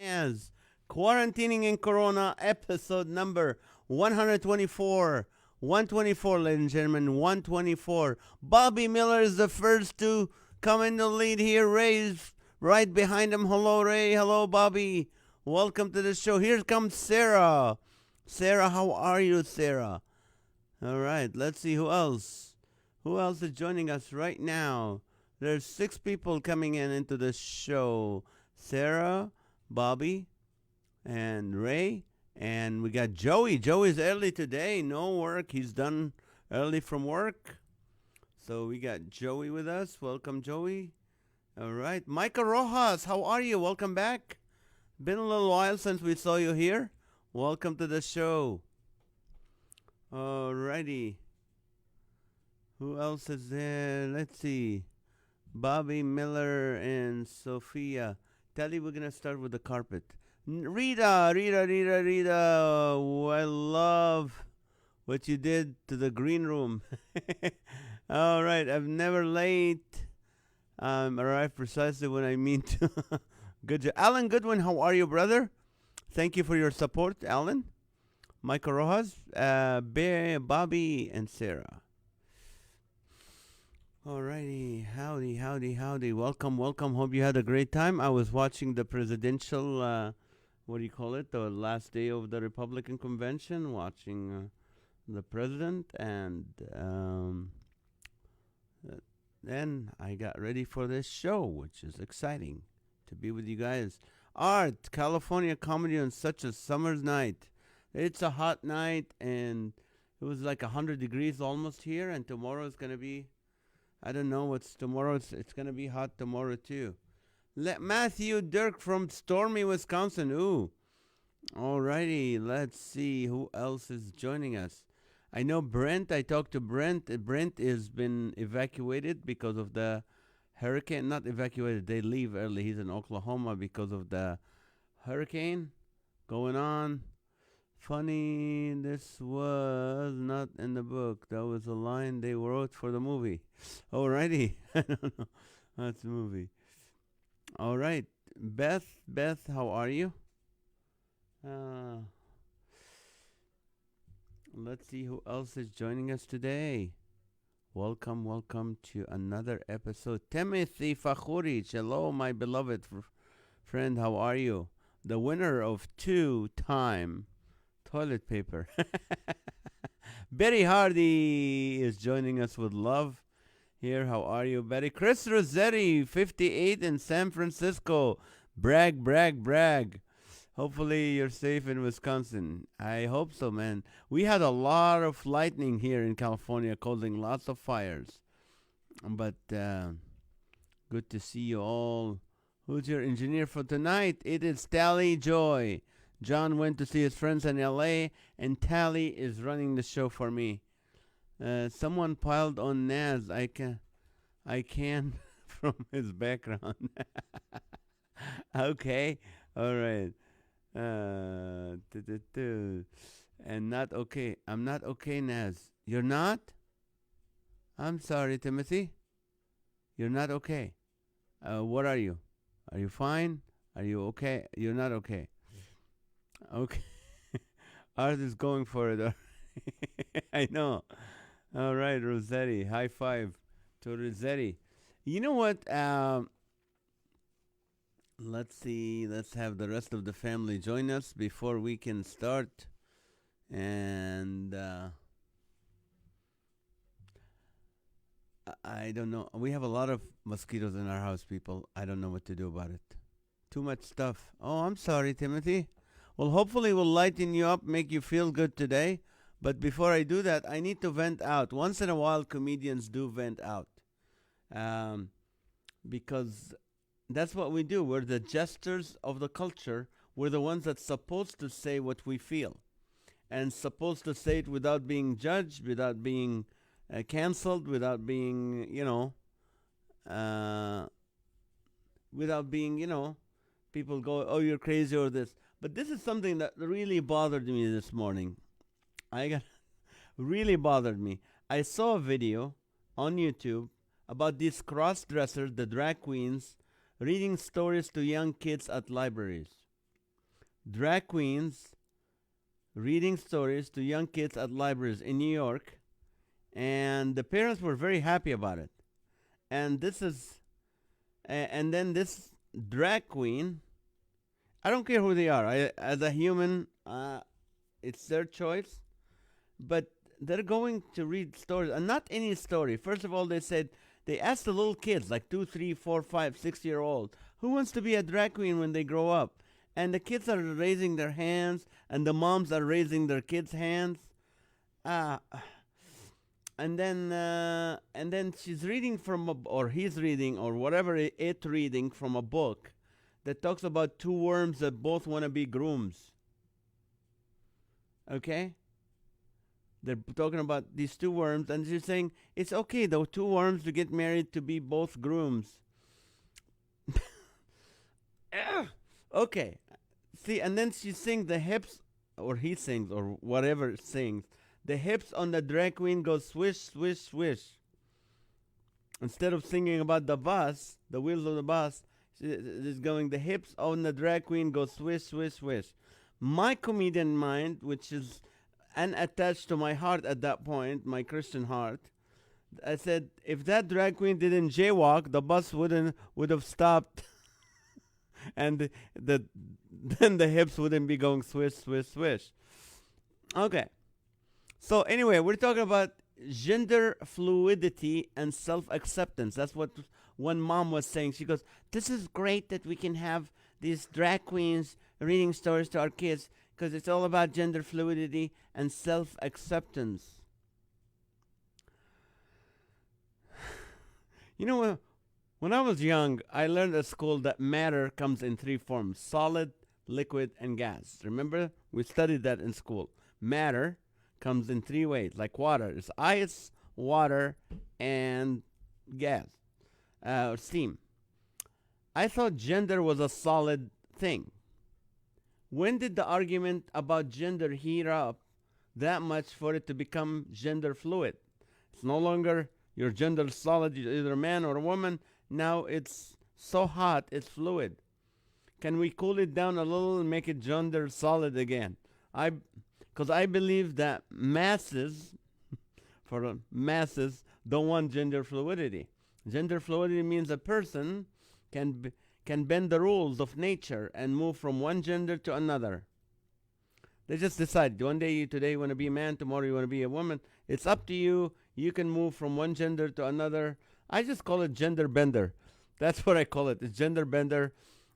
As Quarantining in Corona, episode number 124. 124, ladies and gentlemen, 124. Bobby Miller is the first to come in the lead here. Ray's right behind him. Hello, Ray. Hello, Bobby. Welcome to the show. Here comes Sarah. Sarah, how are you, Sarah? All right, let's see who else. Who else is joining us right now? There's 6 people coming into the show. Sarah, Bobby, and Ray, and we got Joey. Joey's early today, no work. He's done early from work. So we got Joey with us. Welcome, Joey. All right. Micah Rojas, how are you? Welcome back. Been a little while since we saw you here. Welcome to the show. All righty. Who else is there? Let's see. Bobby Miller and Sophia. Tally, we're going to start with the carpet. Rita. I love what you did to the green room. All right. I'm never late. Arrive precisely when I mean to. Good job. Alan Goodwin, how are you, brother? Thank you for your support, Alan. Michael Rojas, Bear, Bobby, and Sarah. Alrighty, howdy. Welcome. Hope you had a great time. I was watching the presidential, the last day of the Republican convention, watching the president, and then I got ready for this show, which is exciting to be with you guys. Art, California comedy on such a summer's night. It's a hot night, and it was like 100 degrees almost here, and tomorrow is going to be, I don't know what's tomorrow. It's going to be hot tomorrow, too. Matthew Dirk from Stormy, Wisconsin. Ooh. Alrighty, let's see who else is joining us. I know Brent. I talked to Brent. Brent has been evacuated because of the hurricane. Not evacuated. They leave early. He's in Oklahoma because of the hurricane going on. Funny, this was not in the book. That was a line they wrote for the movie. Alrighty. I don't know. That's the movie. All right. Beth, how are you? Let's see who else is joining us today. Welcome to another episode. Timothy Fakhuric. Hello, my beloved friend. How are you? The winner of 2-time toilet paper. Betty Hardy is joining us with love here. How are you, Betty? Chris Rossetti, 58 in San Francisco. Brag. Hopefully you're safe in Wisconsin. I hope so, man. We had a lot of lightning here in California causing lots of fires. But good to see you all. Who's your engineer for tonight? It is Tally Joy. John went to see his friends in L.A., and Tally is running the show for me. Someone piled on NAZ. I can from his background. Okay. All right. And not okay. I'm not okay, Naz. You're not? I'm sorry, Timothy. You're not okay. What are you? Are you fine? Are you okay? You're not okay. Okay. Art is going for it. I know. All right, Rossetti. High five to Rossetti. You know what? Let's see. Let's have the rest of the family join us before we can start. And I don't know. We have a lot of mosquitoes in our house, people. I don't know what to do about it. Too much stuff. Oh, I'm sorry, Timothy. Well, hopefully we'll lighten you up, make you feel good today. But before I do that, I need to vent out. Once in a while, comedians do vent out. Because that's what we do. We're the jesters of the culture. We're the ones that's supposed to say what we feel. And supposed to say it without being judged, without being canceled, without being, without being, people go, oh, you're crazy or this. But this is something that really bothered me this morning. Really bothered me. I saw a video on YouTube about these cross-dressers, the drag queens, reading stories to young kids at libraries. drag queens reading stories to young kids at libraries in New York, and the parents were very happy about it. And this is, and then this drag queen, I don't care who they are. As a human, it's their choice, but they're going to read stories, and not any story. First of all, they said they asked the little kids, like 2, 3, 4, 5, 6 year old, who wants to be a drag queen when they grow up? And the kids are raising their hands, and the moms are raising their kids' hands. Uh, and then she's reading from or he's reading, or whatever it reading from a book that talks about two worms that both want to be grooms. Okay? They're talking about these two worms, and she's saying it's okay, though, two worms to get married to be both grooms. Okay. See, and then she sings the hips, or he sings, or whatever sings. The hips on the drag queen go swish, swish, swish. Instead of singing about the bus, the wheels of the bus, she's going, the hips on the drag queen go swish, swish, swish. My comedian mind, which is unattached to my heart at that point, my Christian heart, I said, if that drag queen didn't jaywalk, the bus would have stopped, and then the hips wouldn't be going swish, swish, swish. Okay. So anyway, we're talking about gender fluidity and self-acceptance. That's what one mom was saying. She goes, this is great that we can have these drag queens reading stories to our kids, because it's all about gender fluidity and self-acceptance. You know, when I was young, I learned at school that matter comes in three forms: solid, liquid, and gas. Remember? We studied that in school. Matter comes in three ways, like water. It's ice, water, and gas, or steam. I thought gender was a solid thing. When did the argument about gender heat up that much for it to become gender fluid? It's no longer your gender solid, you're either a man or a woman. Now it's so hot, it's fluid. Can we cool it down a little and make it gender solid again? Because I believe that masses don't want gender fluidity. Gender fluidity means a person can bend the rules of nature and move from one gender to another. They just decide, today you want to be a man, tomorrow you want to be a woman. It's up to you. You can move from one gender to another. I just call it gender bender. That's what I call it. It's gender bender.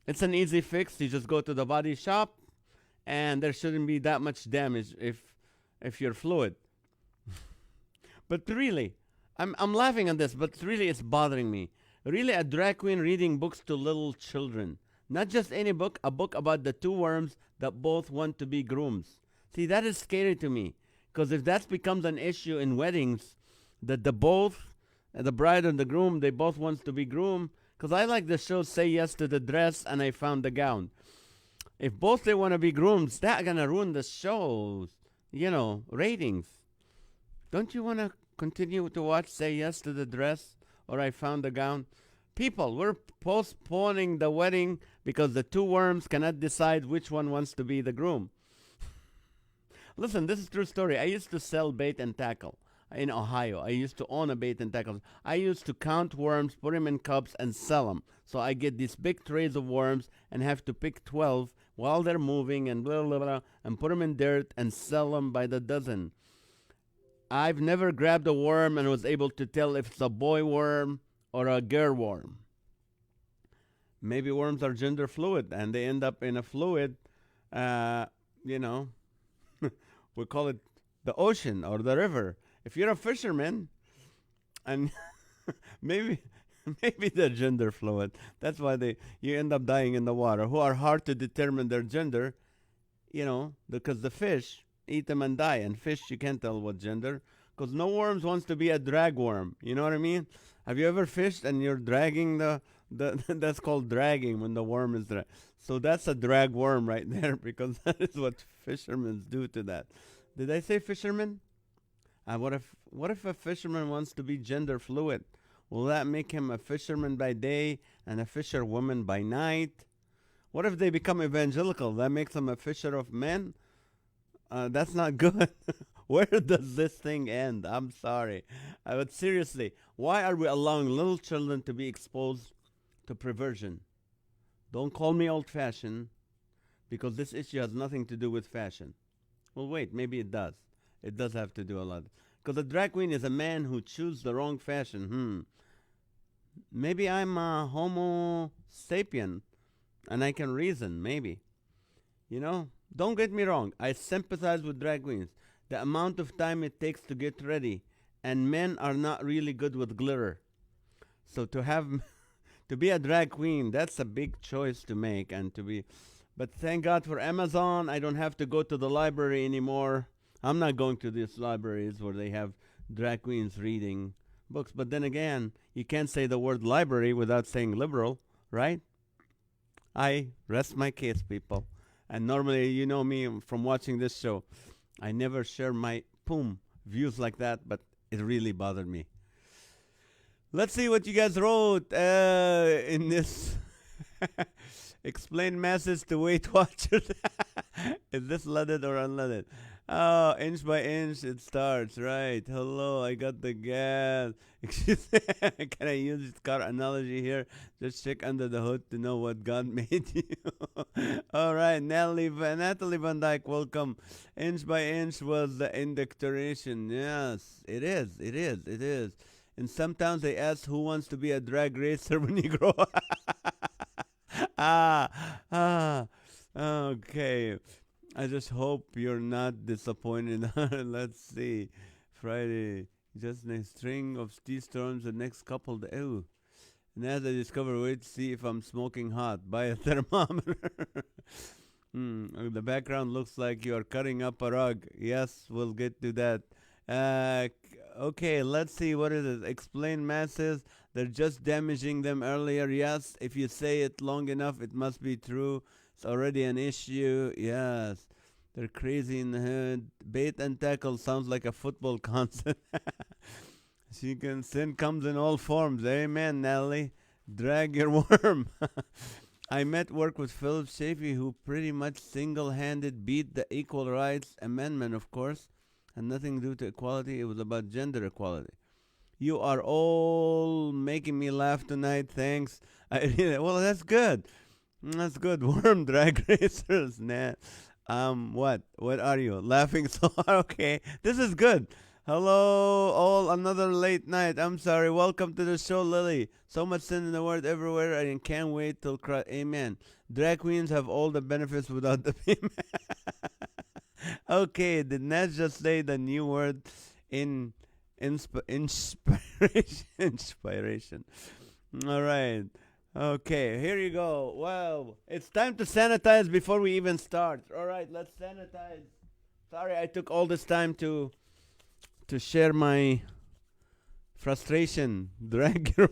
It's an easy fix. You just go to the body shop, and there shouldn't be that much damage if you're fluid. But really, I'm laughing at this, but really it's bothering me. Really, a drag queen reading books to little children. Not just any book, a book about the two worms that both want to be grooms. See, that is scary to me. Because if that becomes an issue in weddings, that the bride and the groom, they both want to be groom. Because I like the show Say Yes to the Dress and I Found the Gown. If both they want to be grooms, that's going to ruin the show's, ratings. Don't you want to continue to watch Say Yes to the Dress or I Found the Gown? People, we're postponing the wedding because the two worms cannot decide which one wants to be the groom. Listen, this is a true story. I used to sell bait and tackle in Ohio. I used to own a bait and tackle. I used to count worms, put them in cups, and sell them. So I get these big trays of worms and have to pick 12 while they're moving and blah, blah, blah, and put them in dirt and sell them by the dozen. I've never grabbed a worm and was able to tell if it's a boy worm or a girl worm. Maybe worms are gender fluid and they end up in a fluid, we call it the ocean or the river. If you're a fisherman, and maybe they're gender fluid. That's why you end up dying in the water, who are hard to determine their gender, because the fish eat them and die. And fish, you can't tell what gender, because no worms wants to be a drag worm. You know what I mean? Have you ever fished and you're dragging the that's called dragging when the worm is drag. So that's a drag worm right there, because that is what fishermen do to that. Did I say fishermen? What if a fisherman wants to be gender fluid? Will that make him a fisherman by day and a fisherwoman by night? What if they become evangelical? That makes them a fisher of men? That's not good. Where does this thing end? I'm sorry. But seriously, why are we allowing little children to be exposed to perversion? Don't call me old fashioned because this issue has nothing to do with fashion. Well, wait, maybe it does. It does have to do a lot. Because a drag queen is a man who chooses the wrong fashion. Maybe I'm a homo sapien and I can reason, maybe. You know, don't get me wrong. I sympathize with drag queens. The amount of time it takes to get ready, and men are not really good with glitter. So to have to be a drag queen, that's a big choice to make and to be. But thank God for Amazon. I don't have to go to the library anymore. I'm not going to these libraries where they have drag queens reading books. But then again, you can't say the word library without saying liberal, right? I rest my case, people. And normally, you know me from watching this show. I never share my views like that, but it really bothered me. Let's see what you guys wrote in this. Explain masses to Weight Watchers. Is this leaded or unleaded? Oh, inch by inch it starts. Right. Hello, I got the gas. Excuse me. Can I use car analogy here? Just check under the hood to know what God made you. All right, Natalie Van Dyke, welcome. Inch by inch was the indoctrination. Yes, it is. It is. It is. In some towns, they ask who wants to be a drag racer when you grow up. Okay. I just hope you're not disappointed. Let's see. Friday, just a string of tea storms the next couple days. Ew. NAZ I discover, wait to see if I'm smoking hot. Buy a thermometer. The background looks like you are cutting up a rug. Yes, we'll get to that. Okay, let's see. What is it? Explain masses. They're just damaging them earlier. Yes, if you say it long enough, it must be true. It's already an issue. Yes. They're crazy in the head. Bait and tackle sounds like a football concept. Sin comes in all forms. Amen, Nelly. Drag your worm. I met work with Philip Shafee, who pretty much single-handed beat the Equal Rights Amendment, of course. Had nothing to do to equality. It was about gender equality. You are all making me laugh tonight. Thanks. Well, that's good. That's good. Worm drag racers, nah. What? What are you? Laughing so hard? Okay. This is good. Hello, all. Another late night. I'm sorry. Welcome to the show, Lily. So much sin in the world everywhere. I can't wait till cry. Amen. Drag queens have all the benefits without the payment. Okay. Did Naz just say the new word in inspiration? Inspiration. All right. Okay, here you go. Well, it's time to sanitize before we even start. All right, let's sanitize. Sorry, I took all this time to share my frustration. Drag your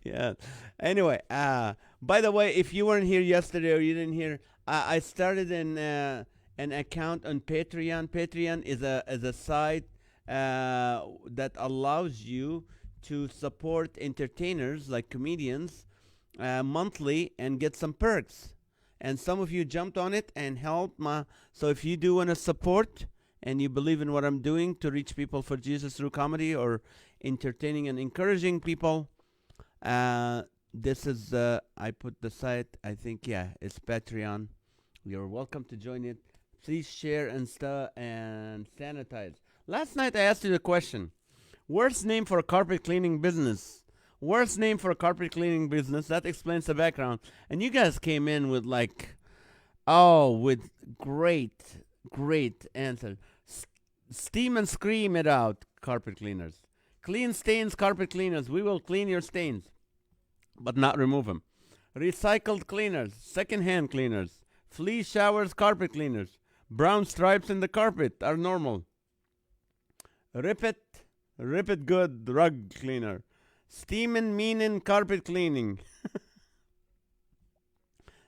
yeah. Anyway, by the way, if you weren't here yesterday or you didn't hear, I started an account on Patreon. Patreon is a site that allows you to support entertainers like comedians monthly and get some perks. And some of you jumped on it and helped. So if you do want to support and you believe in what I'm doing to reach people for Jesus through comedy or entertaining and encouraging people, this is, I put the site, I think, yeah, it's Patreon. You're welcome to join it. Please share and sanitize. Last night I asked you the question. Worst name for a carpet cleaning business. Worst name for a carpet cleaning business. That explains the background. And you guys came in with with great answer. Steam and scream it out, carpet cleaners. Clean stains, carpet cleaners. We will clean your stains, but not remove them. Recycled cleaners, second-hand cleaners. Flea showers, carpet cleaners. Brown stripes in the carpet are normal. Rip it good, rug cleaner. Steamin' meanin' carpet cleaning.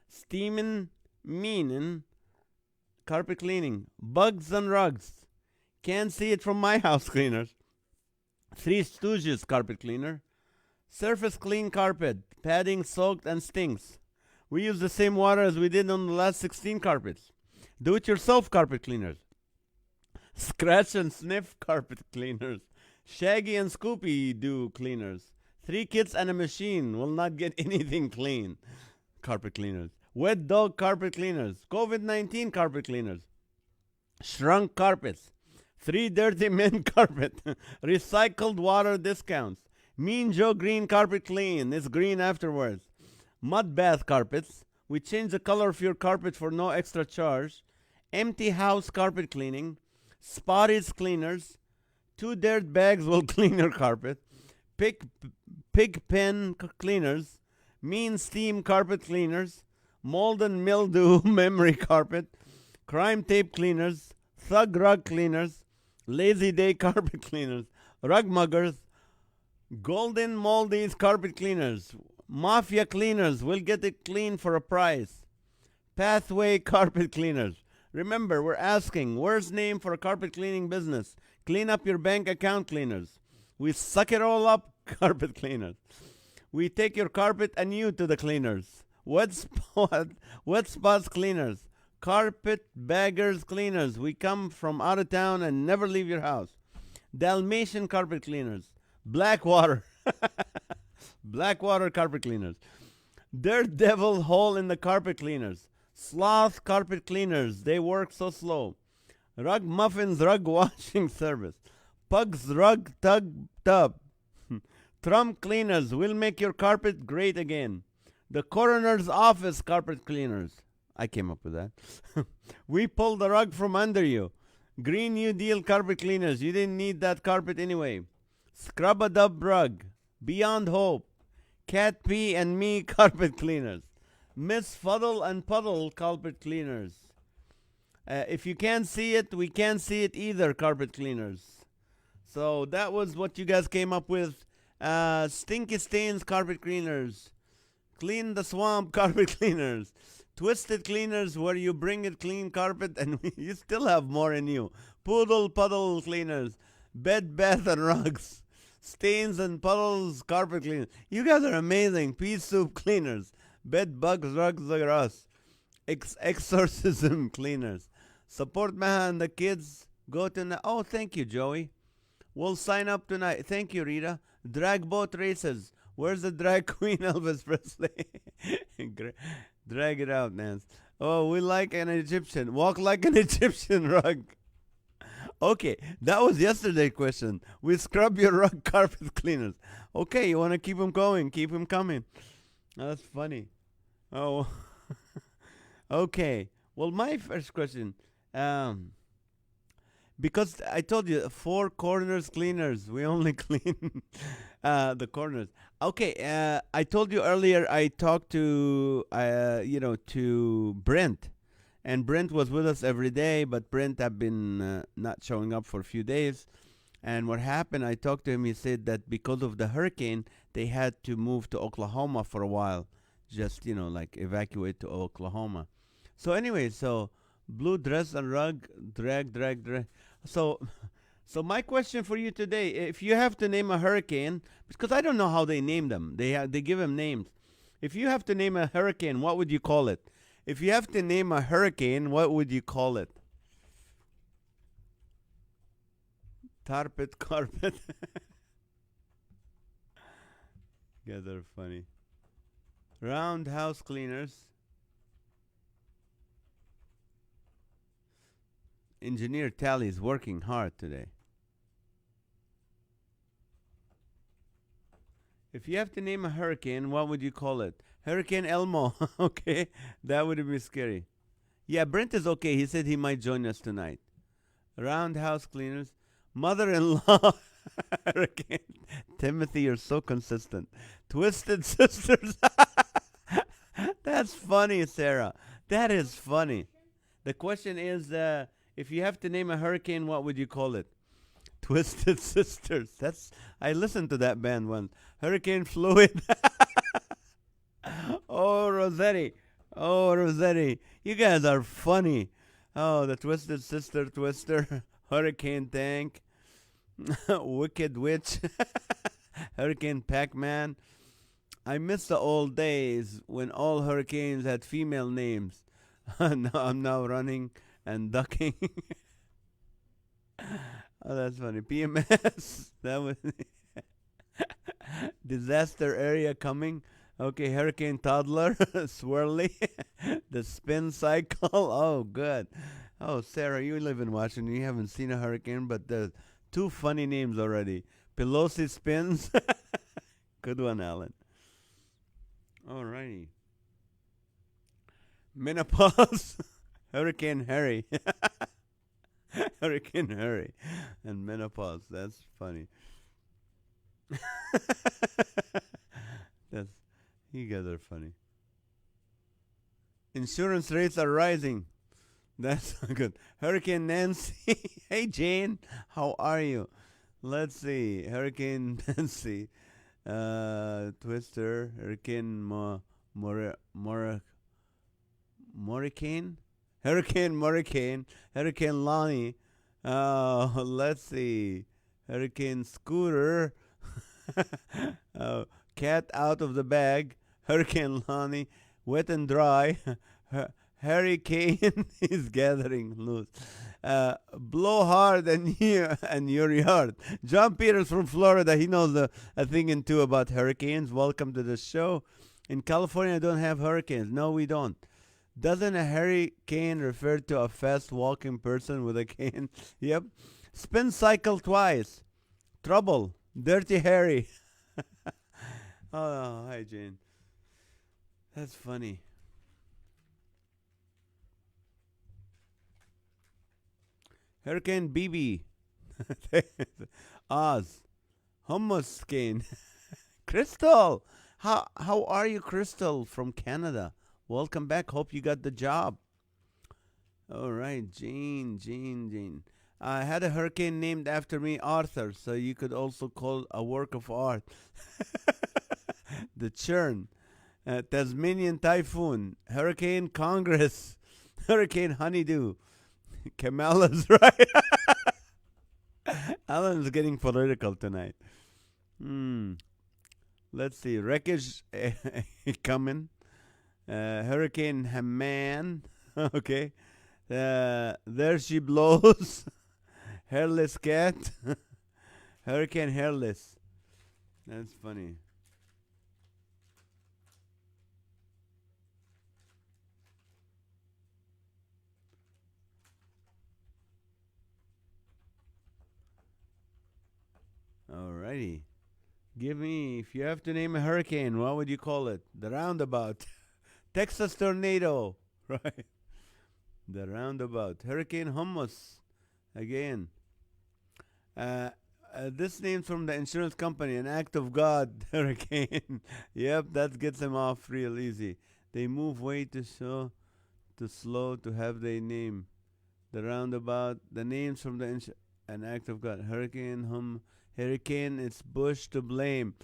Steamin' meanin' carpet cleaning. Bugs on rugs. Can't see it from my house cleaners. Three Stooges carpet cleaner. Surface clean carpet. Padding soaked and stinks. We use the same water as we did on the last 16 carpets. Do-it-yourself carpet cleaners. Scratch and sniff carpet cleaners. Shaggy and Scoopy Doo cleaners. 3 kids and a machine will not get anything clean. Carpet cleaners. Wet dog carpet cleaners. COVID-19 carpet cleaners. Shrunk carpets. 3 dirty men carpet. Recycled water discounts. Mean Joe Green carpet clean. It's green afterwards. Mud bath carpets. We change the color of your carpet for no extra charge. Empty house carpet cleaning. Spotties cleaners. 2 dirt bags will clean your carpet. Pig pen cleaners. Mean steam carpet cleaners. Mold and mildew memory carpet. Crime tape cleaners. Thug rug cleaners. Lazy day carpet cleaners. Rug muggers. Golden Moldies carpet cleaners. Mafia cleaners will get it clean for a price. Pathway carpet cleaners. Remember, we're asking, worst name for a carpet cleaning business? Clean up your bank account cleaners. We suck it all up carpet cleaners. We take your carpet and you to the cleaners. Wet spots cleaners. Carpet baggers cleaners. We come from out of town and never leave your house. Dalmatian carpet cleaners. Blackwater. Blackwater carpet cleaners. Dirt devil hole in the carpet cleaners. Sloth carpet cleaners. They work so slow. Rug muffins rug washing service. Pugs rug tub. Trump cleaners will make your carpet great again. The coroner's office carpet cleaners. I came up with that. We pull the rug from under you. Green New Deal carpet cleaners. You didn't need that carpet anyway. Scrub-a-dub rug. Beyond hope. Cat pee and me carpet cleaners. Miss Fuddle and Puddle carpet cleaners. If you can't see it, we can't see it either, carpet cleaners. So that was what you guys came up with. Stinky Stains carpet cleaners. Clean the Swamp carpet cleaners. Twisted cleaners where you bring it clean carpet and you still have more in you. Poodle puddle cleaners. Bed, bath, and rugs. Stains and puddles carpet cleaners. You guys are amazing. Pea soup cleaners. Bed bugs, rugs are us. Exorcism cleaners. Support Maha and the kids. Go to... Oh, thank you, Joey. We'll sign up tonight. Thank you, Rita. Drag boat races. Where's the drag queen, Elvis Presley? Drag it out, Nance. Oh, we like an Egyptian. Walk like an Egyptian rug. Okay, that was yesterday's question. We scrub your rug carpet cleaners. Okay, you want to keep them going. Keep them coming. Oh, that's funny. Oh, okay. Well, my first question, because I told you 4 corners cleaners. We only clean the corners. Okay. I told you earlier. I talked to to Brent, and Brent was with us every day. But Brent had been not showing up for a few days. And what happened? I talked to him. He said that because of the hurricane, they had to move to Oklahoma for a while. Just like evacuate to Oklahoma. So anyway, blue dress and rug, drag. So my question for you today: if you have to name a hurricane, because I don't know how they name them, they give them names. If you have to name a hurricane, what would you call it? If you have to name a hurricane, what would you call it? Tarpet carpet. You guys are funny. Roundhouse cleaners. Engineer Tally is working hard today. If you have to name a hurricane, what would you call it? Hurricane Elmo. Okay, that would be scary. Yeah, Brent is okay. He said he might join us tonight. Roundhouse cleaners. Mother-in-law. Hurricane. Timothy, you're so consistent. Twisted Sisters. That's funny, Sarah. That is funny. The question is, if you have to name a hurricane, what would you call it? Twisted Sisters. I listened to that band once. Hurricane Fluid. Oh, Rossetti. You guys are funny. Oh, the Twisted Sister Twister. Hurricane Tank. Wicked Witch. Hurricane Pac-Man. I miss the old days when all hurricanes had female names. Now I'm now running and ducking. Oh, that's funny. PMS. That was disaster area coming. Okay, Hurricane Toddler, Swirly, the spin cycle. Oh, good. Oh, Sarah, you live in Washington. You haven't seen a hurricane, but there's two funny names already. Pelosi spins. Good one, Alan. Alrighty. Menopause. Hurricane Harry. Hurricane Harry. And menopause. That's funny. That's You guys are funny. Insurance rates are rising. That's good. Hurricane Nancy. Hey Jane, how are you? Let's see. Hurricane Nancy. Twister. Hurricane Morricane. Hurricane Morricane. Hurricane Lonnie. Let's see. Hurricane Scooter. Cat out of the bag. Hurricane Lonnie. Wet and dry. Hurricane is gathering loose. Blow hard and your yard. John Peters from Florida. He knows a thing and two about hurricanes. Welcome to the show. In California, I don't have hurricanes. No, we don't. Doesn't a hurricane refer to a fast walking person with a cane? Yep. Spin cycle twice. Trouble. Dirty Harry. Oh, hi, Jane. That's funny. Hurricane BB. Oz. Hummus cane. Crystal. How are you, Crystal from Canada? Welcome back. Hope you got the job. All right, Jane. I had a hurricane named after me, Arthur, so you could also call a work of art. The Churn. Tasmanian Typhoon. Hurricane Congress. Hurricane Honeydew. Kamala's right. Alan's getting political tonight. Let's see. Wreckage coming. Hurricane Haman. Okay. There she blows. Hairless cat. Hurricane Hairless. That's funny. Alrighty. Give me, if you have to name a hurricane, what would you call it? The roundabout. Texas tornado. Right. The roundabout. Hurricane Hummus. Again. This name's from the insurance company. An act of God. Hurricane. Yep, that gets them off real easy. They move way too slow to have their name. The roundabout. The names from the an act of God. Hurricane, it's Bush to blame.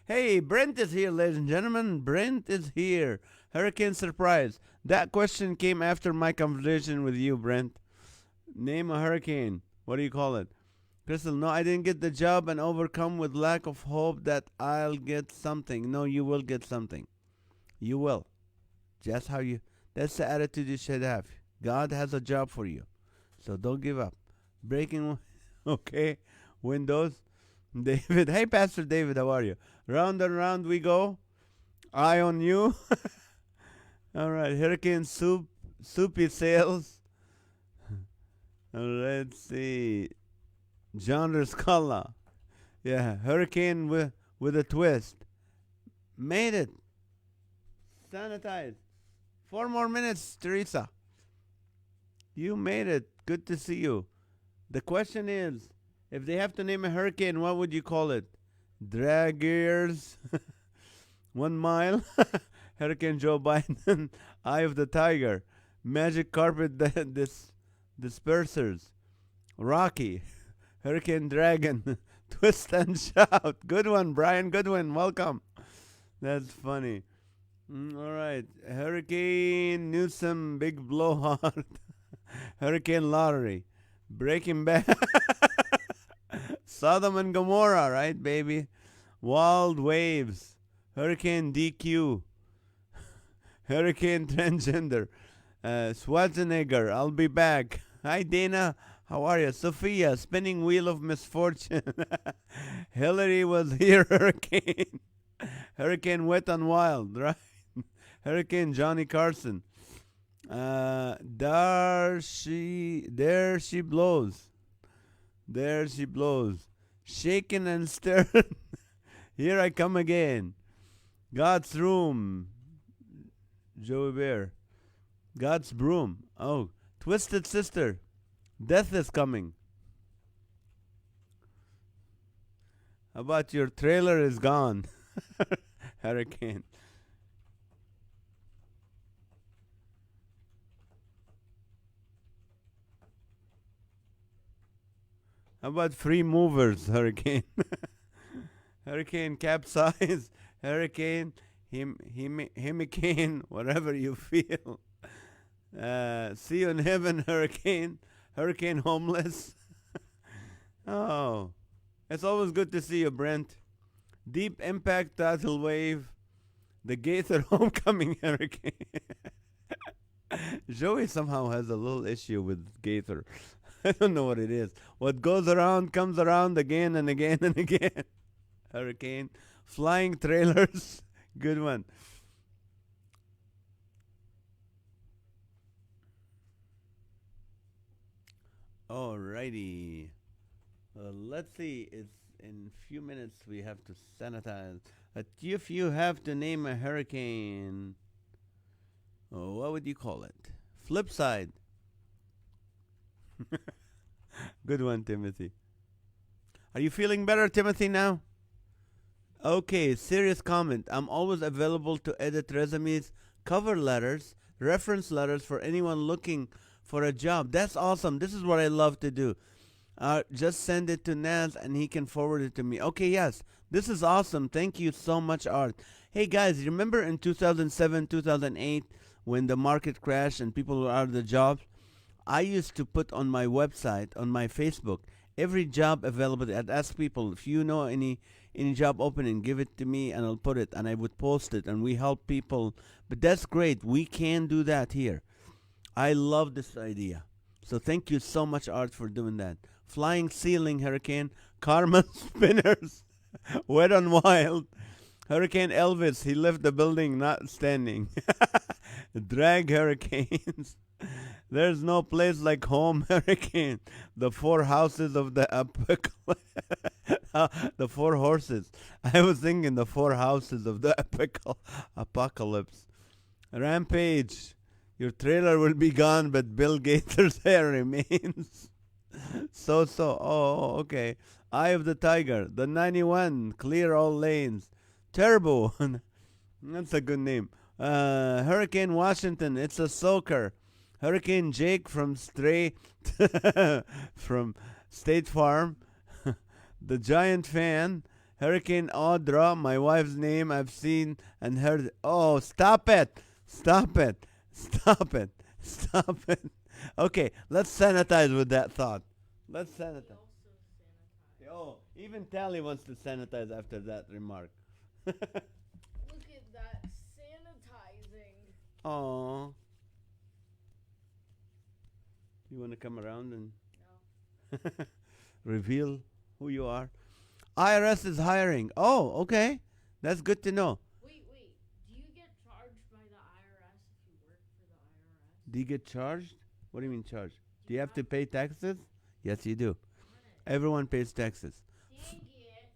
Hey, Brent is here, ladies and gentlemen. Brent is here. Hurricane surprise. That question came after my conversation with you, Brent. Name a hurricane. What do you call it? Crystal, no, I didn't get the job and overcome with lack of hope that I'll get something. No, you will get something. You will. That's that's the attitude you should have. God has a job for you. So don't give up. Breaking, okay. Windows. David. Hey, Pastor David, how are you? Round and round we go. Eye on you. All right. Hurricane Soupy Sales. Let's see. Genre Scala. Yeah. Hurricane with a twist. Made it. Sanitized. 4 more minutes, Teresa. You made it. Good to see you. The question is, if they have to name a hurricane, what would you call it? Drag gears. 1 mile. Hurricane Joe Biden. Eye of the Tiger. Magic carpet dispersers. Rocky. Hurricane Dragon. Twist and shout. Good one, Brian. Good one. Welcome. That's funny. All right. Hurricane Newsom. Big blowhard. Hurricane Lottery. Breaking Bad. Sodom and Gomorrah, right, baby? Wild Waves. Hurricane DQ, Hurricane Transgender, Schwarzenegger, I'll be back. Hi, Dana. How are you? Sophia, spinning wheel of misfortune. Hillary was here, Hurricane. Hurricane Wet and Wild, right? Hurricane Johnny Carson. There she blows. There she blows. Shaken and stirred. Here I come again. God's room. Joey Bear. God's broom. Oh, Twisted Sister. Death is coming. How about your trailer is gone? Hurricane. How about free movers, Hurricane? Hurricane capsize, Hurricane, hurricane, whatever you feel. See you in heaven, Hurricane. Hurricane homeless. Oh, it's always good to see you, Brent. Deep impact tidal wave. The Gaither homecoming hurricane. Joey somehow has a little issue with Gaither. I don't know what it is. What goes around comes around again and again and again. Hurricane. Flying trailers. Good one. Alrighty. Let's see. It's in a few minutes we have to sanitize. If you have to name a hurricane, what would you call it? Flip side. Good one, Timothy. Are you feeling better, Timothy, now? Okay, serious comment. I'm always available to edit resumes, cover letters, reference letters for anyone looking for a job. That's awesome. This is what I love to do. Just send it to NAZ and he can forward it to me. Okay, yes. This is awesome. Thank you so much, Art. Hey, guys, remember in 2007, 2008, when the market crashed and people were out of the jobs? I used to put on my website, on my Facebook, every job available. I'd ask people, if you know any job opening, give it to me and I'll put it. And I would post it and we help people. But that's great. We can do that here. I love this idea. So thank you so much, Art, for doing that. Flying ceiling hurricane, karma spinners, wet and wild. Hurricane Elvis, he left the building not standing. Drag hurricanes. There's no place like home, hurricane. The four houses of the apocalypse. The four horses. I was thinking the four houses of the apocalypse. Rampage. Your trailer will be gone, but Bill Gaither's hair remains. Oh, okay. Eye of the Tiger. The 91. Clear all lanes. Turbo. That's a good name. Hurricane Washington. It's a soaker. Hurricane Jake from from State Farm. The Giant Fan. Hurricane Audra. My wife's name I've seen and heard. Oh, stop it. Stop it. Stop it. Stop it. Okay, let's sanitize with that thought. Let's sanitize. Oh, even Tally wants to sanitize after that remark. Look at that sanitizing. Oh. You want to come around and No. reveal who you are? IRS is hiring. Oh, okay. That's good to know. Wait. Do you get charged by the IRS if you work for the IRS? Do you get charged? What do you mean charged? Do you have to pay taxes? Yes, you do. Everyone pays taxes. Dang it.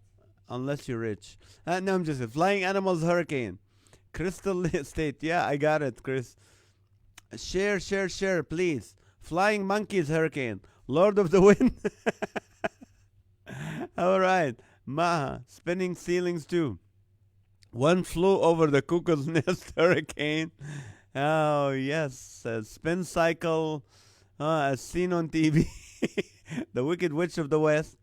Unless you're rich. No, I'm just kidding. Flying Animals Hurricane. Crystal State. Yeah, I got it, Chris. Share, please. Flying Monkeys Hurricane. Lord of the Wind. All right. Maha. Spinning ceilings too. One flew over the cuckoo's nest hurricane. Oh, yes. Spin cycle. As seen on TV. The Wicked Witch of the West.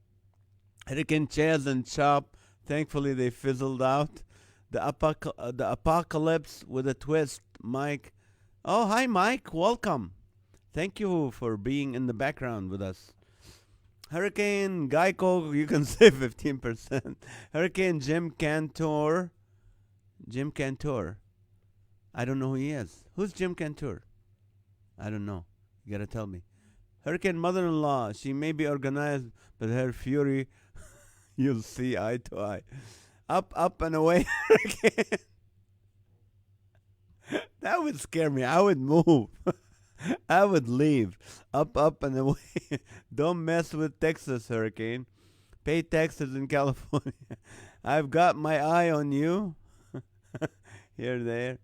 Hurricane Chaz and Chop. Thankfully, they fizzled out. The Apocalypse with a twist. Mike. Oh, hi, Mike. Welcome. Thank you for being in the background with us. Hurricane Geico, you can save 15%. Hurricane Jim Cantor. Jim Cantor. I don't know who he is. Who's Jim Cantor? I don't know. You gotta tell me. Hurricane mother-in-law. She may be organized, but her fury, you'll see eye to eye. Up, up, and away, hurricane. That would scare me. I would move. I would leave. Up, up, and away. Don't mess with Texas, hurricane. Pay taxes in California. I've got my eye on you. Here, there.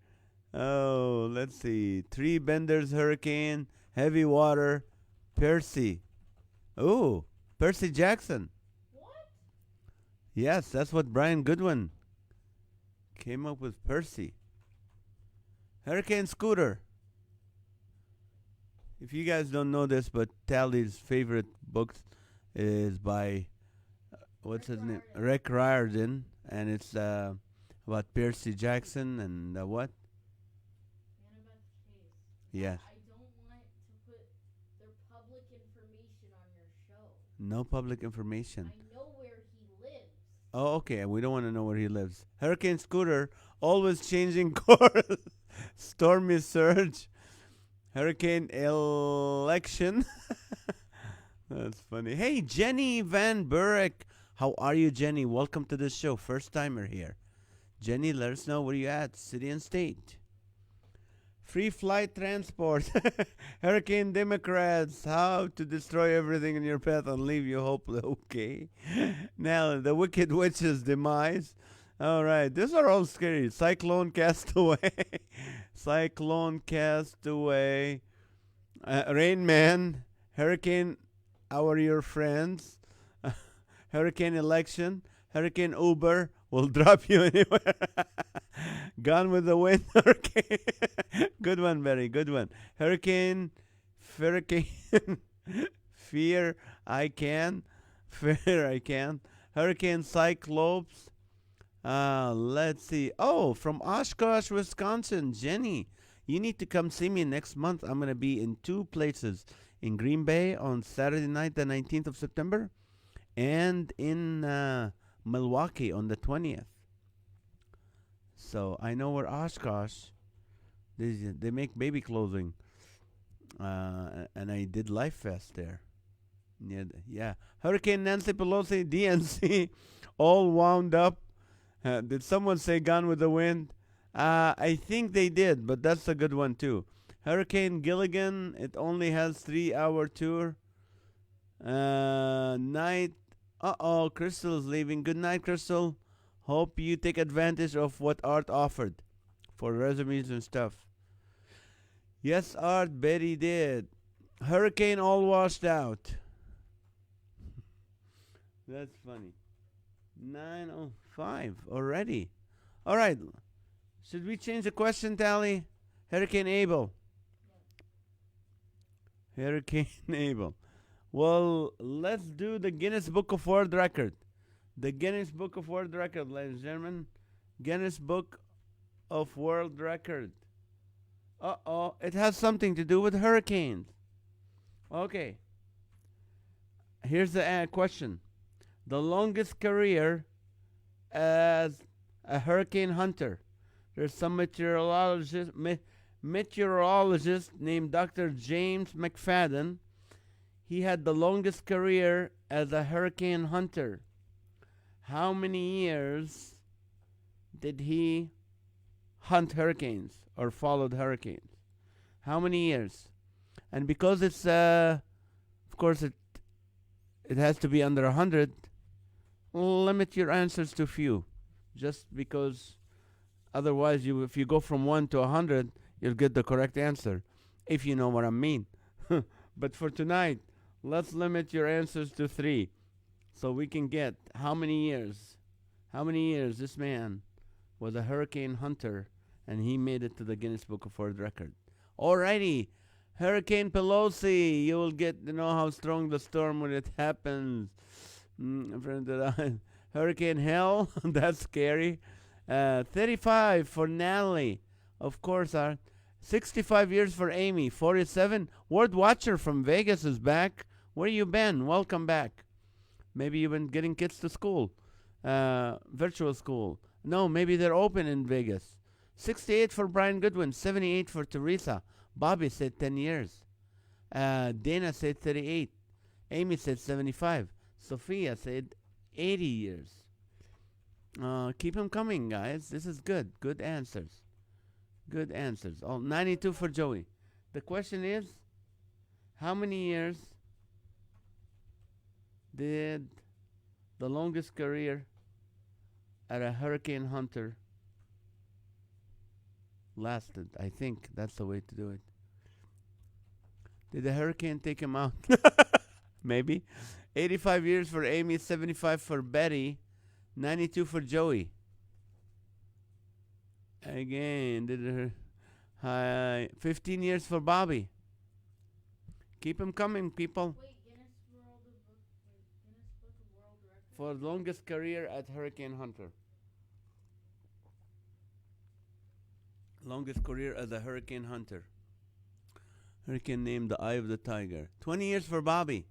Oh, let's see. Tree benders, hurricane, heavy water, Percy. Oh, Percy Jackson. What? Yes, that's what Brian Goodwin came up with. Percy. Hurricane Scooter. If you guys don't know this, but Tally's favorite books is by what's his name? Rick Riordan, and it's about Percy Jackson and what? Annabeth Chase. Yes. I don't want to put their public information on your show. No public information. I know where he lives. Oh, okay. We don't want to know where he lives. Hurricane Scooter, always changing course. Stormy surge. Hurricane election. That's funny. Hey, Jenny Van Burek. How are you, Jenny? Welcome to the show. First timer here. Jenny, let us know where you at. City and state. Free flight transport. Hurricane Democrats. How to destroy everything in your path and leave you hopeless. Okay. Now, the Wicked Witch's demise. All right. These are all scary. Cyclone Castaway. Cyclone Castaway. Rain Man. Hurricane Our Your Friends. Hurricane Election. Hurricane Uber will drop you anywhere. Gone with the Wind. Hurricane. Good one, Barry. Good one. Hurricane. Fear I Can. Fear I Can. Hurricane Cyclops. Let's see. Oh, from Oshkosh, Wisconsin. Jenny, you need to come see me next month. I'm going to be in two places. In Green Bay on Saturday night, the 19th of September. And in Milwaukee on the 20th. So I know where Oshkosh, they make baby clothing. And I did Life Fest there. Yeah. Hurricane Nancy Pelosi, DNC, all wound up. Did someone say Gone with the Wind? I think they did, but that's a good one too. Hurricane Gilligan, it only has 3-hour tour. Night. Uh-oh, Crystal is leaving. Good night, Crystal. Hope you take advantage of what Art offered for resumes and stuff. Yes, Art, Betty did. Hurricane all washed out. That's funny. 9:05 already. All right. Should we change the question, Tally? Hurricane Abel. Hurricane Abel. Well, let's do the Guinness Book of World Record. The Guinness Book of World Record, ladies and gentlemen. Guinness Book of World Record. Uh-oh. It has something to do with hurricanes. Okay. Here's the question. The longest career as a hurricane hunter. There's some meteorologist named Dr. James McFadden. He had the longest career as a hurricane hunter. How many years did he hunt hurricanes or followed hurricanes? How many years? And because it's, of course, it has to be under 100, limit your answers to few. Just because otherwise, if you go from 1 to 100, you'll get the correct answer, if you know what I mean. But for tonight, let's limit your answers to 3 so we can get how many years this man was a hurricane hunter and he made it to the Guinness Book of World Record. Alrighty, Hurricane Pelosi, you will get to know how strong the storm when it happens. Hurricane Hell, that's scary. 35 for Natalie, of course. 65 years for Amy. 47. Word Watcher from Vegas is back. Where you been? Welcome back. Maybe you've been getting kids to school, virtual school. No, maybe they're open in Vegas. 68 for Brian Goodwin, 78 for Teresa. Bobby said 10 years. Dana said 38. Amy said 75. Sophia said 80 years. Keep them coming, guys. This is good. Good answers. Good answers. Oh, 92 for Joey. The question is, how many years did the longest career at a hurricane hunter lasted? I think that's the way to do it. Did the hurricane take him out? Maybe. 85 years for Amy, 75 for Betty, 92 for Joey. Again, did her 15 years for Bobby. Keep them coming, people. Wait, Guinness Book of World Records? For longest career at Hurricane Hunter. Longest career as a hurricane hunter. Hurricane named the Eye of the Tiger. 20 years for Bobby.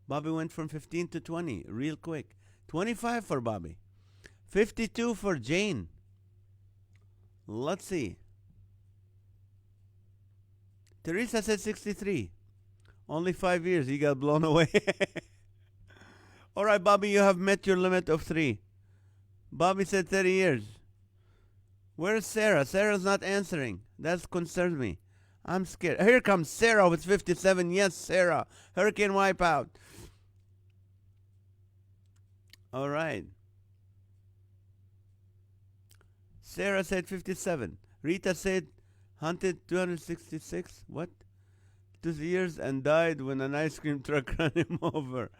Bobby went from 15 to 20 real quick. 25 for Bobby. 52 for Jane. Let's see. Teresa said 63. Only 5 years. He got blown away. All right, Bobby, you have met your limit of 3. Bobby said 30 years. Where's Sarah? Sarah's not answering. That concerns me. I'm scared. Here comes Sarah with 57. Yes, Sarah. Hurricane wipeout. All right. Sarah said 57. Rita said hunted 266. What? 2 years and died when an ice cream truck ran him over.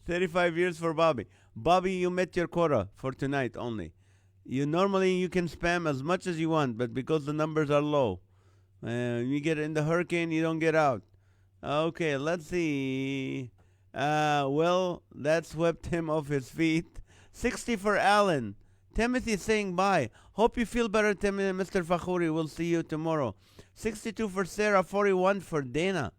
35 years for Bobby. Bobby, you met your quota for tonight only. You can spam as much as you want, but because the numbers are low, you get in the hurricane, you don't get out. Okay, let's see. Well, that swept him off his feet. 60 for Alan. Timothy saying bye. Hope you feel better, Mr. Fakhouri. We'll see you tomorrow. 62 for Sarah. 41 for Dana.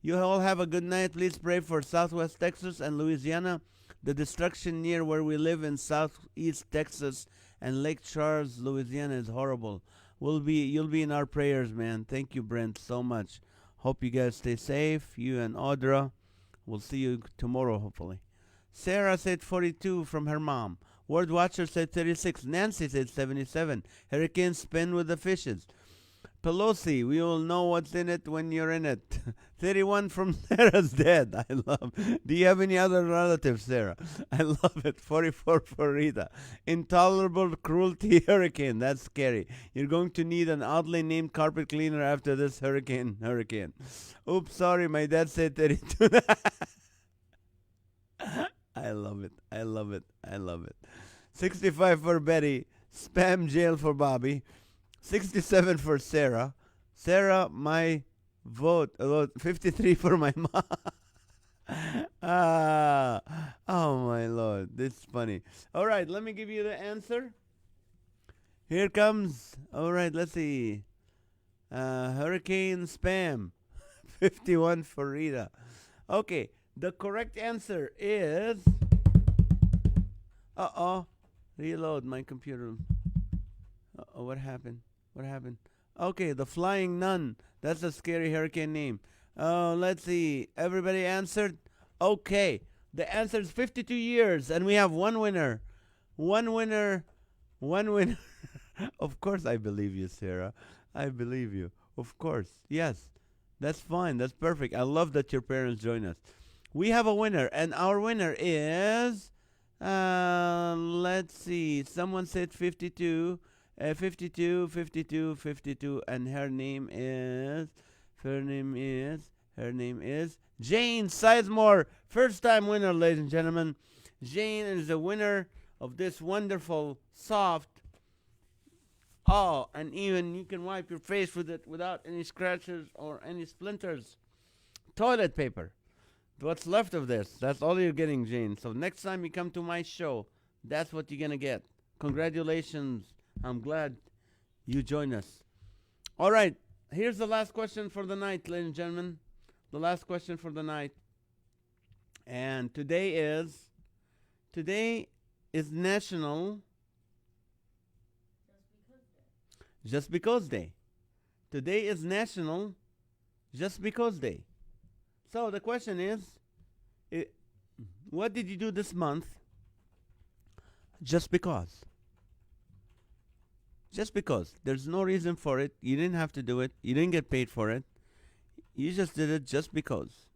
You all have a good night. Please pray for Southwest Texas and Louisiana. The destruction near where we live in Southeast Texas and Lake Charles, Louisiana is horrible. You'll be in our prayers, man. Thank you, Brent, so much. Hope you guys stay safe. You and Audra. We'll see you tomorrow, hopefully. Sarah said 42 from her mom. Word Watcher said 36. Nancy said 77. Hurricane spin with the fishes. Pelosi, we will know what's in it when you're in it. 31 from Sarah's dead. I love. Do you have any other relatives, Sarah? I love it. 44 for Rita. Intolerable cruelty hurricane. That's scary. You're going to need an oddly named carpet cleaner after this hurricane. Oops, sorry. My dad said 32. I love it. 65 for Betty. Spam jail for Bobby. 67 for Sarah. Sarah, my vote. 53 for my mom. Oh my Lord. This is funny. All right, let me give you the answer. Here comes. All right, let's see. Hurricane spam. 51 for Rita. Okay, the correct answer is... Reload my computer. What happened? Okay, the Flying Nun. That's a scary hurricane name. Let's see. Everybody answered? Okay. The answer is 52 years, and we have one winner. One winner. Of course I believe you, Sarah. I believe you. Of course. Yes. That's fine. That's perfect. I love that your parents join us. We have a winner, and our winner is... let's see. Someone said 52. 52, and her name is Jane Sizemore. First time winner, ladies and gentlemen. Jane is the winner of this wonderful, soft, and even you can wipe your face with it without any scratches or any splinters. Toilet paper. What's left of this, that's all you're getting, Jane. So next time you come to my show, that's what you're gonna get. Congratulations. I'm glad you joined us. All right, here's the last question for the night, ladies and gentlemen. The last question for the night. And today is National Just because day. Just Because Day. Today is National Just Because Day. So the question is, i- what did you do this month just because? Just because. There's no reason for it. You didn't have to do it. You didn't get paid for it. You just did it just because.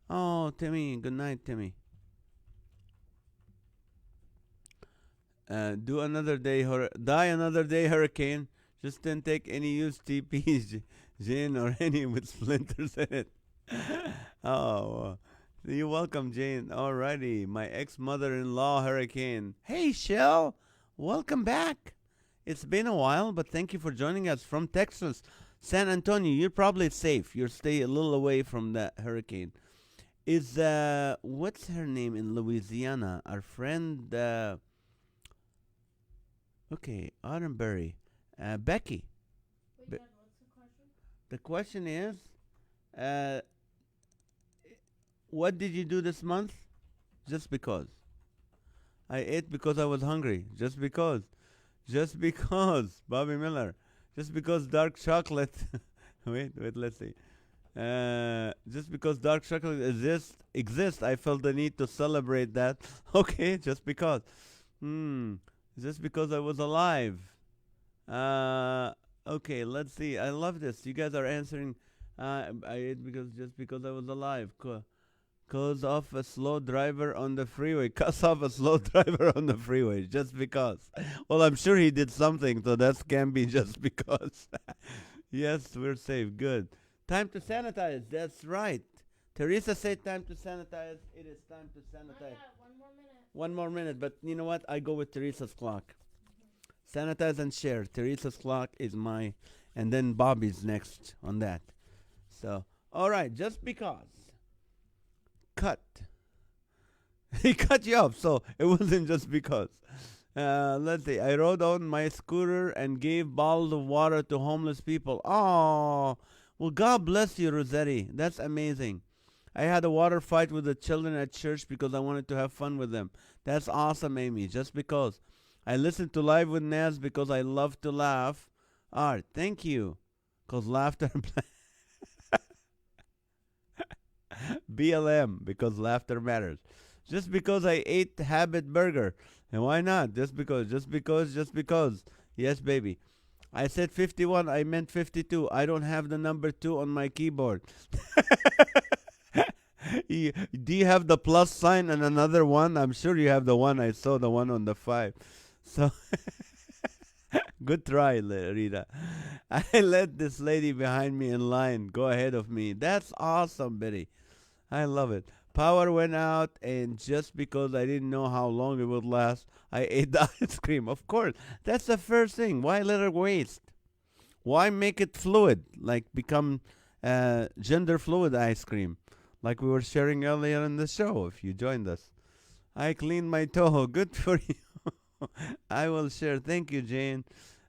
Oh, Timmy. Good night, Timmy. Die another day, hurricane. Just didn't take any used TPs, Jane, or any with splinters in it. Oh, you're welcome, Jane. Alrighty, my ex-mother-in-law, hurricane. Hey, Shell, welcome back. It's been a while, but thank you for joining us from Texas, San Antonio. You're probably safe. You're stay a little away from that hurricane. Is what's her name in Louisiana? Our friend okay, Autumnberry. Becky. Wait, Be- Dad, what's the question? the question is, uh, what did you do this month? Just because. I ate because I was hungry. Just because. Just because. Bobby Miller. Just because dark chocolate. Wait, let's see. Just because dark chocolate exists, I felt the need to celebrate that. Okay, just because. Hmm. Just because I was alive. Uh, okay, let's see. I love this. You guys are answering. I ate because just because I was alive. Cause off a slow driver on the freeway. Cuss off a slow driver on the freeway just because. Well, I'm sure he did something, so that can be just because. Yes, we're safe. Good. Time to sanitize. That's right. Teresa said time to sanitize. It is time to Not sanitize. yet. 1 more minute. One more minute, but you know what? I go with Teresa's clock. Sanitize and share. Teresa's clock is my, and then Bobby's next on that. So, all right, just because. Cut. He cut you off, so it wasn't just because. Let's see. I rode on my scooter and gave bottles of water to homeless people. Oh, well, God bless you, Rossetti. That's amazing. I had a water fight with the children at church because I wanted to have fun with them. That's awesome, Amy. Just because. I listened to Live with Naz because I love to laugh. Art, thank you. Because laughter. BLM, because laughter matters. Just because I ate Habit Burger. And why not? Just because. Yes, baby. I said 51, I meant 52. I don't have the number 2 on my keyboard. Do you have the plus sign and another one? I'm sure you have the one. I saw the one on the 5. So, good try, Rita. I let this lady behind me in line go ahead of me. That's awesome, Betty. I love it. Power went out, and just because I didn't know how long it would last, I ate the ice cream. Of course, that's the first thing. Why let it waste? Why make it fluid, like become gender fluid ice cream, like we were sharing earlier in the show? If you joined us, I cleaned my toe. Good for you. I will share. Thank you, Jane.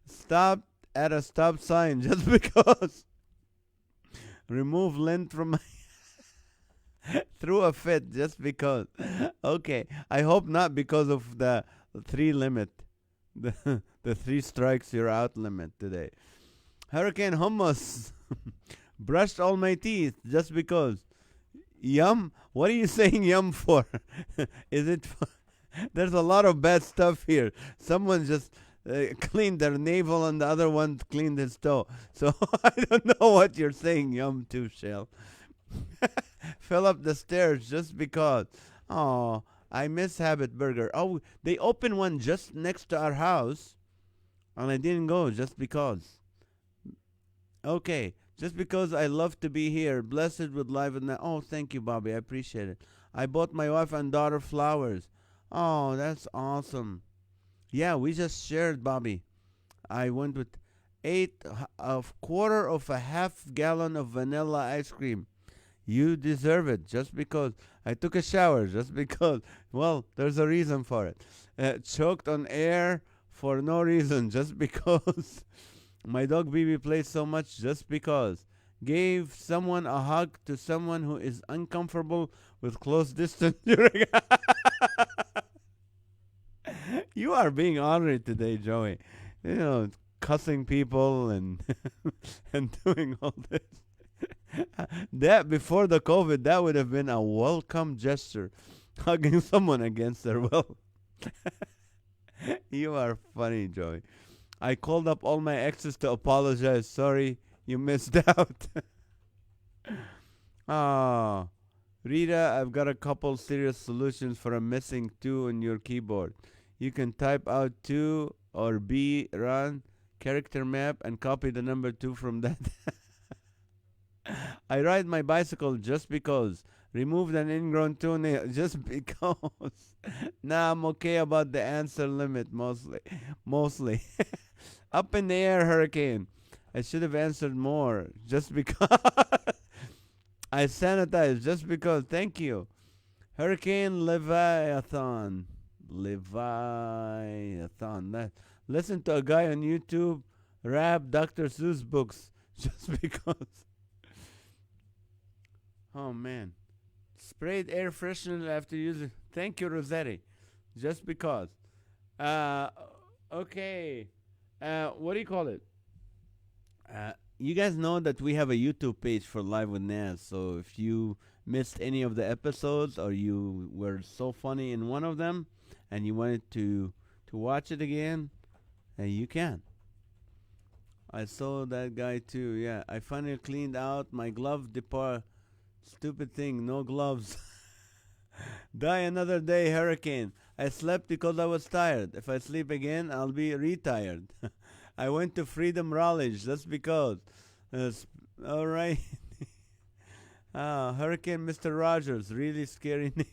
Stop at a stop sign just because. Remove lint from my threw a fit just because. Okay, I hope not because of the 3 limit, the 3 strikes you're out limit today. Hurricane hummus. Brushed all my teeth just because. Yum? What are you saying yum for? Is it? There's a lot of bad stuff here. Someone just cleaned their navel and the other one cleaned his toe. So I don't know what you're saying yum to, Shell. Fill up the stairs just because. Oh, I miss Habit Burger. Oh, they opened one just next to our house, and I didn't go just because. Okay, just because I love to be here. Blessed with life and that. Oh, thank you, Bobby. I appreciate it. I bought my wife and daughter flowers. Oh, that's awesome. Yeah, we just shared, Bobby. I went with a quarter of a half gallon of vanilla ice cream. You deserve it just because. I took a shower just because. Well, there's a reason for it. Choked on air for no reason just because. My dog Bibi plays so much just because. Gave someone a hug to someone who is uncomfortable with close distance during. You are being honored today, Joey. You know, cussing people and and doing all this. That before the COVID, that would have been a welcome gesture, hugging someone against their will. You are funny, Joey. I called up all my exes to apologize. Sorry, you missed out. Ah, Rita, I've got a couple serious solutions for a missing two on your keyboard. You can type out two or B run character map and copy the number two from that. I ride my bicycle just because. Removed an ingrown toenail just because. Nah, I'm okay about the answer limit mostly. Mostly. Up in the air, hurricane. I should have answered more just because. I sanitized just because. Thank you. Hurricane Leviathan. Leviathan. Listen to a guy on YouTube rap Dr. Seuss books just because. Oh man. Sprayed air freshener after using. Thank you, Rossetti. Just because. Uh, okay. What do you call it? You guys know that we have a YouTube page for Live with Naz. So if you missed any of the episodes or you were so funny in one of them and you wanted to watch it again, you can. I saw that guy too. Yeah, I finally cleaned out my glove depart. Stupid thing, no gloves. Die another day, hurricane. I slept because I was tired. If I sleep again, I'll be retired. I went to Freedom Raleigh just because. All right. Hurricane Mr. Rogers, really scary name.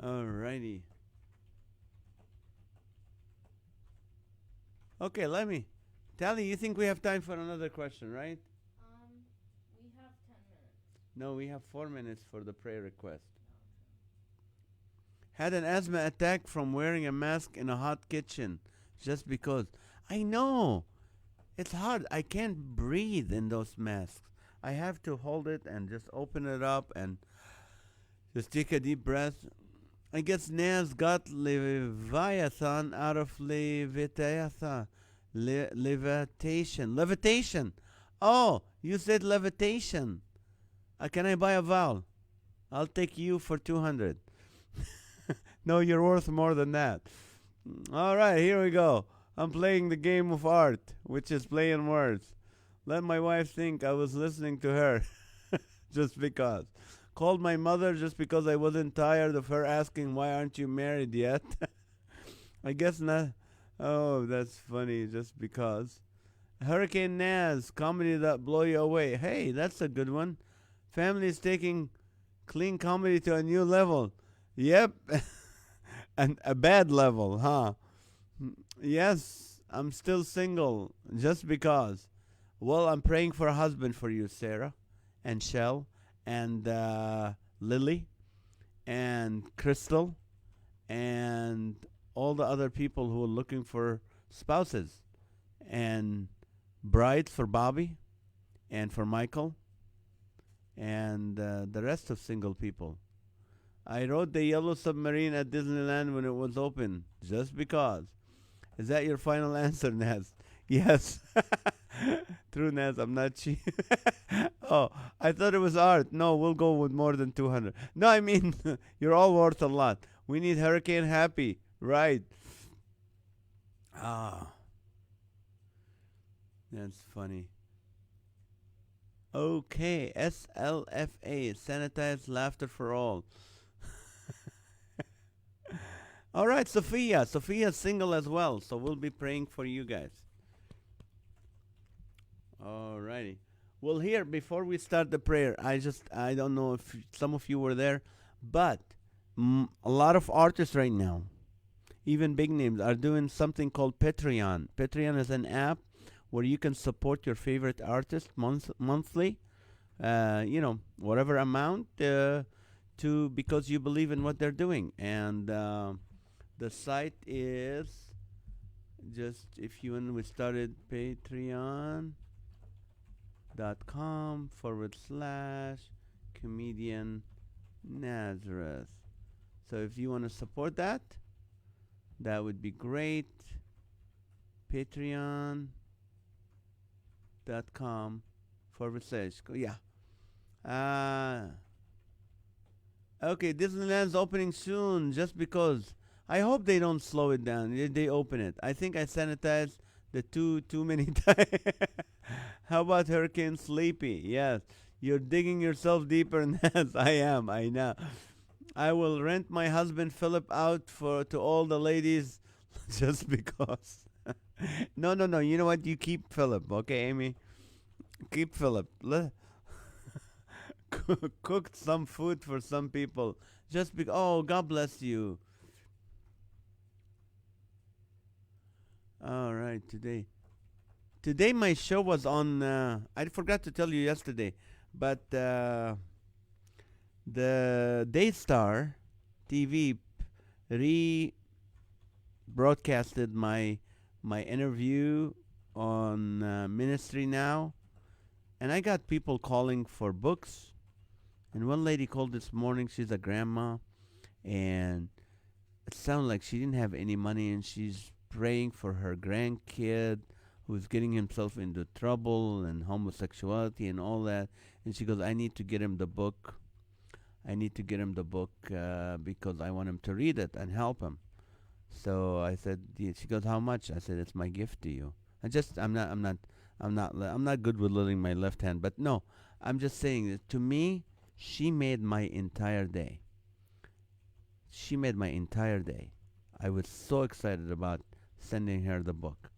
Alrighty. Okay, let me. Tally, you think we have time for another question, right? We have 10 minutes. No, we have 4 minutes for the prayer request. Had an asthma attack from wearing a mask in a hot kitchen just because. I know. It's hard. I can't breathe in those masks. I have to hold it and just open it up and just take a deep breath. I guess Naz got Leviathan out of Leviathan. Levitation. Levitation. Oh, you said levitation. Can I buy a vowel? I'll take you for 200. No, you're worth more than that. All right, here we go. I'm playing the game of art, which is playing words. Let my wife think I was listening to her just because. Called my mother just because I wasn't tired of her asking, why aren't you married yet? I guess not. Oh, that's funny, just because. Hurricane Naz, comedy that blow you away. Hey, that's a good one. Family's taking clean comedy to a new level. Yep. And a bad level, huh? Yes, I'm still single just because. Well, I'm praying for a husband for you, Sarah, and Shell, and Lily, and Crystal, and all the other people who are looking for spouses, and brides for Bobby, and for Michael, and the rest of single people. I rode the yellow submarine at Disneyland when it was open, just because. Is that your final answer, Naz? Yes. True, Naz. I'm not cheap. Oh, I thought it was art. No, we'll go with more than 200. No, I mean, you're all worth a lot. We need Hurricane Happy. Right. Ah, that's funny. Okay, SLFA, sanitized laughter for all. All right, Sophia. Sophia's single as well, so we'll be praying for you guys. All righty. Well, here, before we start the prayer, I don't know if some of you were there, but a lot of artists right now, even big names, are doing something called Patreon. Patreon is an app where you can support your favorite artist monthly, whatever amount, to because you believe in what they're doing. And the site is just, if you want, we started patreon.com/comedian Nazareth. So if you want to support that, that would be great. Patreon.com/. Yeah. Uh, okay, Disneyland's opening soon just because. I hope they don't slow it down. They open it. I think I sanitized the too many times. How about Hurricane Sleepy? Yes. You're digging yourself deeper, Naz. I am. I know. I will rent my husband Philip out for to all the ladies just because. No, no, no. You know what? You keep Philip, okay, Amy? Keep Philip. Cooked some food for some people. Just because. Oh, God bless you. All right, today. Today my show was on. I forgot to tell you yesterday, but the Daystar TV rebroadcasted my interview on Ministry Now, and I got people calling for books. And one lady called this morning. She's a grandma, and it sounded like she didn't have any money, and she's praying for her grandkid who's getting himself into trouble and homosexuality and all that. And she goes, I need to get him the book. I need to get him the book because I want him to read it and help him. So I said, yeah. She goes, how much? I said, it's my gift to you. I'm not good with losing my left hand, but no, I'm just saying that to me, she made my entire day. She made my entire day. I was so excited about sending her the book.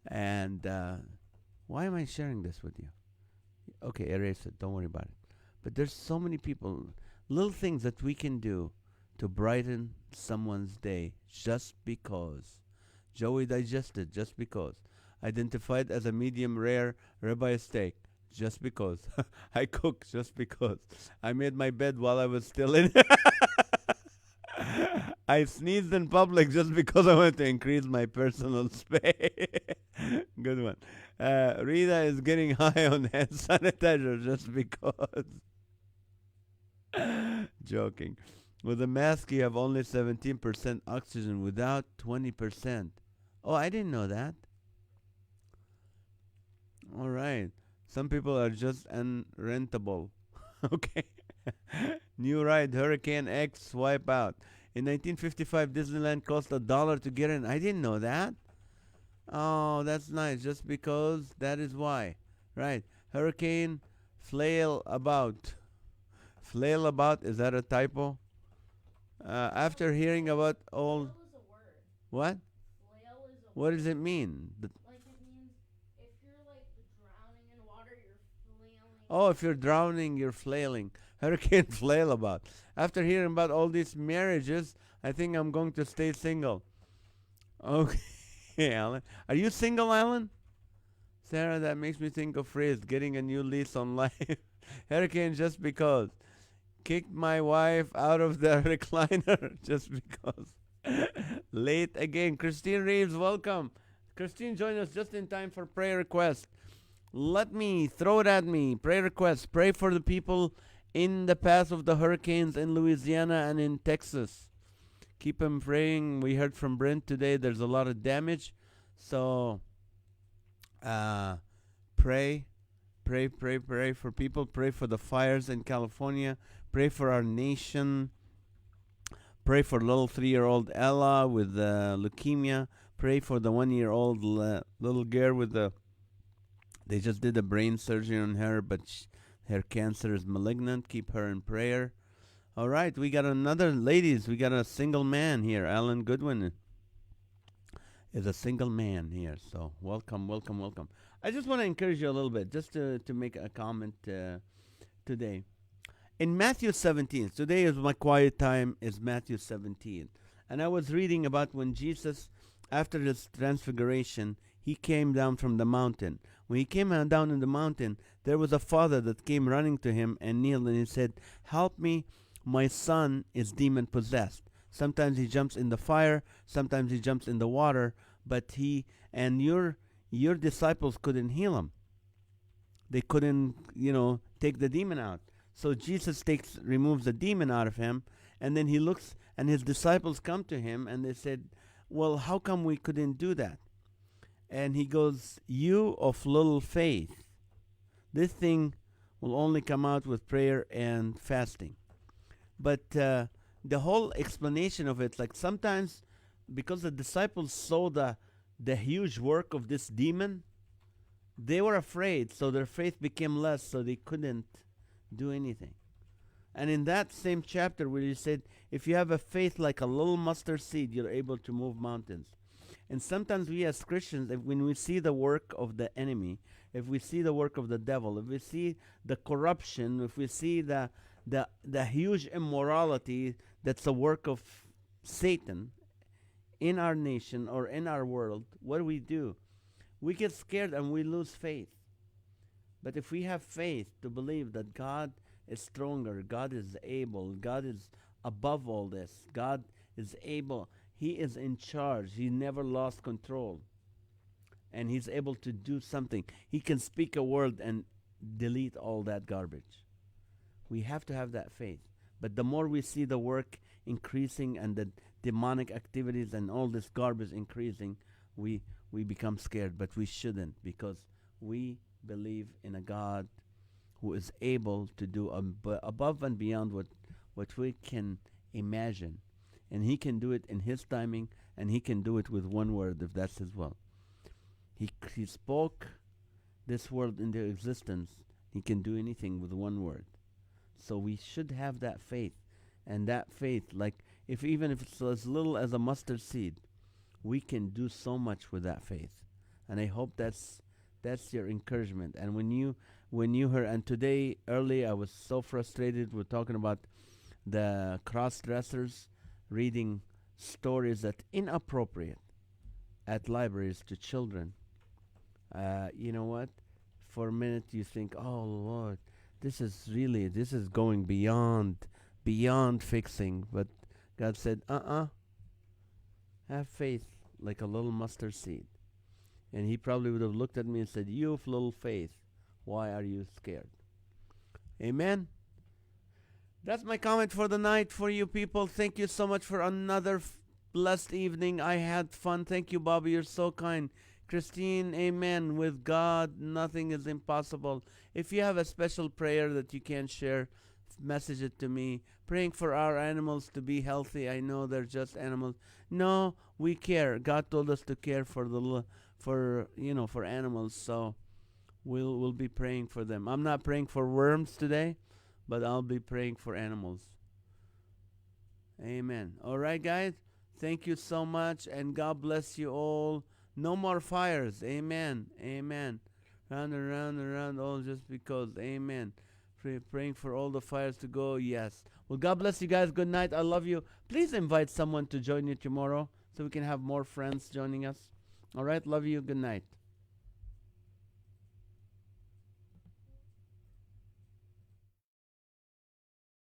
And why am I sharing this with you? Okay, erase it. Don't worry about it. But there's so many people, little things that we can do to brighten someone's day just because. Joey digested just because. Identified as a medium rare ribeye steak just because. I cooked just because. I made my bed while I was still in. I sneezed in public just because I wanted to increase my personal space. Good one. Rita is getting high on hand sanitizer just because. Joking. With a mask, you have only 17% oxygen without 20%. Oh, I didn't know that. All right. Some people are just unrentable. Okay. New ride, Hurricane X Wipeout. In 1955, Disneyland cost $1 to get in. I didn't know that. Oh, that's nice. Just because that is why. Right. Hurricane Flail About. Flail About, is that a typo? After hearing about all. Flail is a word. What? Flail is a What word. does it mean? Like it means if you're like drowning in water, you're flailing. Oh, if you're drowning, you're flailing. Hurricane Flail About. After hearing about all these marriages, I think I'm going to stay single. Okay, Alan. Are you single, Alan? Sarah, that makes me think of phrase, getting a new lease on life. Hurricane just because. Kicked my wife out of the recliner just because. Late again. Christine Reeves, welcome. Christine joined us just in time for prayer request. Let me throw it at me. Prayer request. Pray for the people in the path of the hurricanes in Louisiana and in Texas. Keep them praying. We heard from Brent today. There's a lot of damage. So pray for people. Pray for the fires in California. Pray for our nation. Pray for little 3-year-old Ella with leukemia. Pray for the 1-year-old little girl with the. They just did a brain surgery on her, but her cancer is malignant. Keep her in prayer. All right, we got another, ladies. We got a single man here. Alan Goodwin is a single man here. So welcome, welcome, welcome. I just want to encourage you a little bit, just to make a comment today. In Matthew 17, today is my quiet time, is Matthew 17. And I was reading about when Jesus, after his transfiguration, he came down from the mountain. When he came down in the mountain, there was a father that came running to him and kneeled, and he said, help me, my son is demon possessed. Sometimes he jumps in the fire, sometimes he jumps in the water, but your disciples couldn't heal him. They couldn't, take the demon out. So Jesus removes the demon out of him, And then he looks, and his disciples come to him and they said, well, how come we couldn't do that? And he goes, you of little faith. This thing will only come out with prayer and fasting. But the whole explanation of it, like sometimes because the disciples saw the huge work of this demon, they were afraid, so their faith became less, so they couldn't do anything. And in that same chapter where he said, if you have a faith like a little mustard seed, you're able to move mountains. And sometimes we as Christians, when we see the work of the enemy, if we see the work of the devil, if we see the corruption, if we see the huge immorality that's a work of Satan in our nation or in our world, what do? We get scared and we lose faith. But if we have faith to believe that God is stronger, God is able, God is above all this, God is able, He is in charge, He never lost control, and He's able to do something. He can speak a word and delete all that garbage. We have to have that faith. But the more we see the work increasing and the demonic activities and all this garbage increasing, we become scared. But we shouldn't, because we believe in a God who is able to do above and beyond what we can imagine. And He can do it in His timing, and He can do it with one word if that's His will. He spoke this world into existence. He can do anything with one word. So we should have that faith. And that faith, like even if it's as little as a mustard seed, we can do so much with that faith. And I hope that's your encouragement. And when you heard, and today early I was so frustrated with talking about the cross-dressers reading stories that inappropriate at libraries to children. You know what? For a minute you think, oh Lord, this is going beyond fixing. But God said, have faith like a little mustard seed. And He probably would have looked at me and said, you of little faith, why are you scared? Amen. That's my comment for the night for you people. Thank you so much for another blessed evening. I had fun. Thank you, Bobby. You're so kind. Christine, amen. With God, nothing is impossible. If you have a special prayer that you can share, message it to me. Praying for our animals to be healthy. I know they're just animals. No, we care. God told us to care for animals. So we'll be praying for them. I'm not praying for worms today, but I'll be praying for animals. Amen. All right, guys. Thank you so much, and God bless you all. No more fires. Amen. Amen. Round and round and round, all just because. Amen. Praying for all the fires to go. Yes. Well, God bless you guys. Good night. I love you. Please invite someone to join you tomorrow so we can have more friends joining us. All right. Love you. Good night.